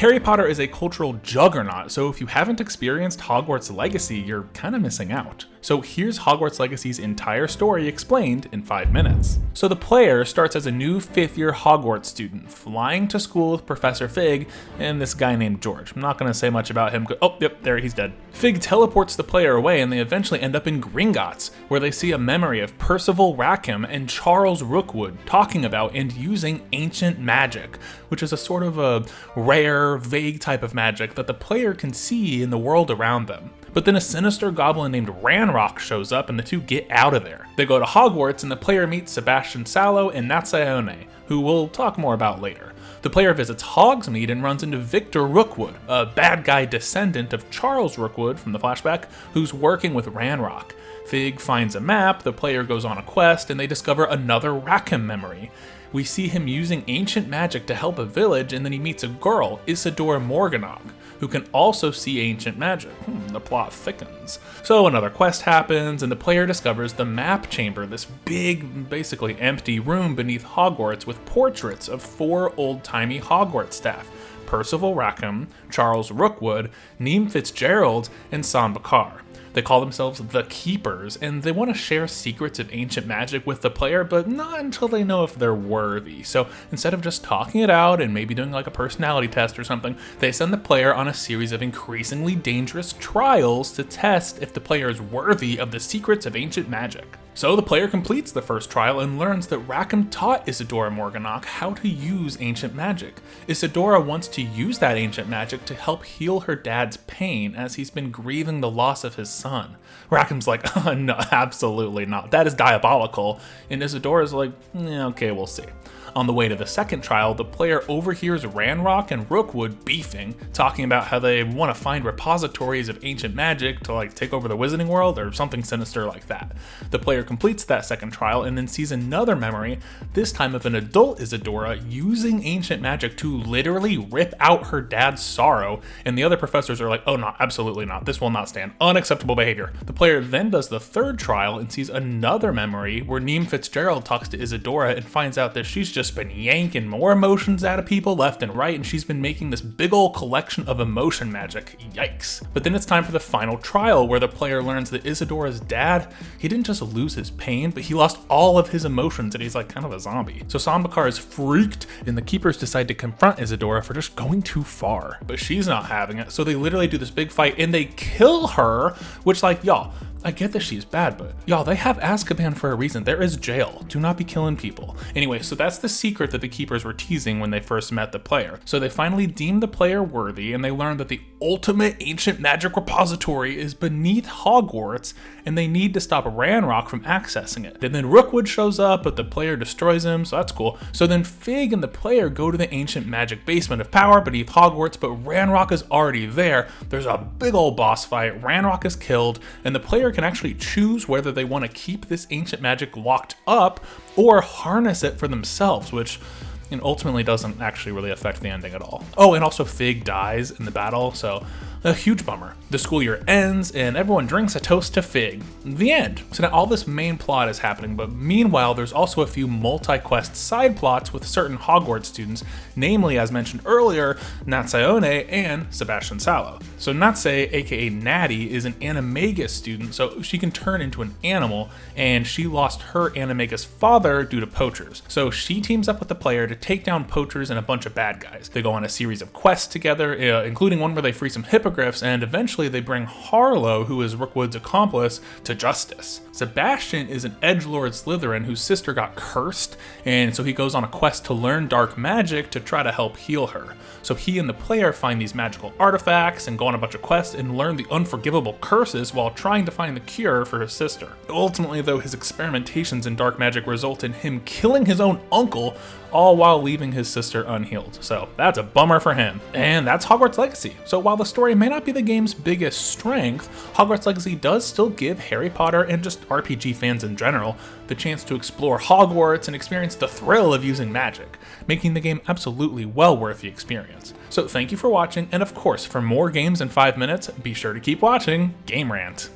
Harry Potter is a cultural juggernaut, so if you haven't experienced Hogwarts Legacy, you're kind of missing out. So here's Hogwarts Legacy's entire story explained in 5 minutes. So the player starts as a new 5th year Hogwarts student, flying to school with Professor Fig and this guy named George. I'm not going to say much about him. Oh, yep, there, he's dead. Fig teleports the player away and they eventually end up in Gringotts, where they see a memory of Percival Rackham and Charles Rookwood talking about and using ancient magic, which is a sort of a rare, vague type of magic that the player can see in the world around them. But then a sinister goblin named Ranrock shows up and the two get out of there. They go to Hogwarts and the player meets Sebastian Sallow and Natsai, who we'll talk more about later. The player visits Hogsmeade and runs into Victor Rookwood, a bad guy descendant of Charles Rookwood from the flashback, who's working with Ranrock. Fig finds a map, the player goes on a quest, and they discover another Rackham memory. We see him using ancient magic to help a village, and then he meets a girl, Isadora Morganach, who can also see ancient magic. The plot thickens. So another quest happens, and the player discovers the map chamber, this big, basically empty room beneath Hogwarts with portraits of 4 old-timey Hogwarts staff: Percival Rackham, Charles Rookwood, Neem Fitzgerald, and Sam Bakar. They call themselves the Keepers, and they want to share secrets of ancient magic with the player, but not until they know if they're worthy. So instead of just talking it out and maybe doing like a personality test or something, they send the player on a series of increasingly dangerous trials to test if the player is worthy of the secrets of ancient magic. So the player completes the first trial and learns that Rackham taught Isadora Morganach how to use ancient magic. Isadora wants to use that ancient magic to help heal her dad's pain as he's been grieving the loss of his son. Rackham's like, oh, no, absolutely not. That is diabolical. And Isadora's like, okay, we'll see. On the way to the second trial, the player overhears Ranrock and Rookwood beefing, talking about how they want to find repositories of ancient magic to like take over the Wizarding World or something sinister like that. The player completes that second trial and then sees another memory, this time of an adult Isadora using ancient magic to literally rip out her dad's sorrow, and the other professors are like, oh no, absolutely not, this will not stand, unacceptable behavior. The player then does the third trial and sees another memory where Neem Fitzgerald talks to Isadora and finds out that she's just been yanking more emotions out of people left and right, and she's been making this big old collection of emotion magic. Yikes. But then it's time for the final trial, where the player learns that Isadora's dad, he didn't just lose his pain, but he lost all of his emotions and he's like kind of a zombie. So Sam Bakar is freaked, and the Keepers decide to confront Isadora for just going too far. But she's not having it, so they literally do this big fight and they kill her, which like, y'all, I get that she's bad, but y'all, they have Azkaban for a reason. There is jail. Do not be killing people. Anyway, so that's the secret that the Keepers were teasing when they first met the player. So they finally deem the player worthy, and they learn that the ultimate ancient magic repository is beneath Hogwarts, and they need to stop Ranrock from accessing it. And then Rookwood shows up, but the player destroys him, so that's cool. So then Fig and the player go to the ancient magic basement of power beneath Hogwarts, but Ranrock is already there. There's a big old boss fight, Ranrock is killed, and the player can actually choose whether they want to keep this ancient magic locked up or harness it for themselves, which ultimately doesn't actually really affect the ending at all. Oh, and also Fig dies in the battle, so a huge bummer. The school year ends and everyone drinks a toast to Fig. The end. So now all this main plot is happening, but meanwhile there's also a few multi-quest side plots with certain Hogwarts students, namely, as mentioned earlier, Natsai and Sebastian Sallow. So Natsai, aka Natty, is an animagus student, so she can turn into an animal, and she lost her animagus father due to poachers. So she teams up with the player to take down poachers and a bunch of bad guys. They go on a series of quests together, including one where they free some hippogriffs, and eventually they bring Harlow, who is Rookwood's accomplice, to justice. Sebastian is an edgelord Slytherin whose sister got cursed, and so he goes on a quest to learn dark magic to try to help heal her. So he and the player find these magical artifacts and go on a bunch of quests and learn the unforgivable curses while trying to find the cure for his sister. Ultimately, though, his experimentations in dark magic result in him killing his own uncle, all while leaving his sister unhealed. So that's a bummer for him. And that's Hogwarts Legacy. So while the story may not be the game's biggest strength, Hogwarts Legacy does still give Harry Potter and just RPG fans in general the chance to explore Hogwarts and experience the thrill of using magic, making the game absolutely well worth the experience. So thank you for watching, and of course, for more games in 5 minutes, be sure to keep watching Game Rant.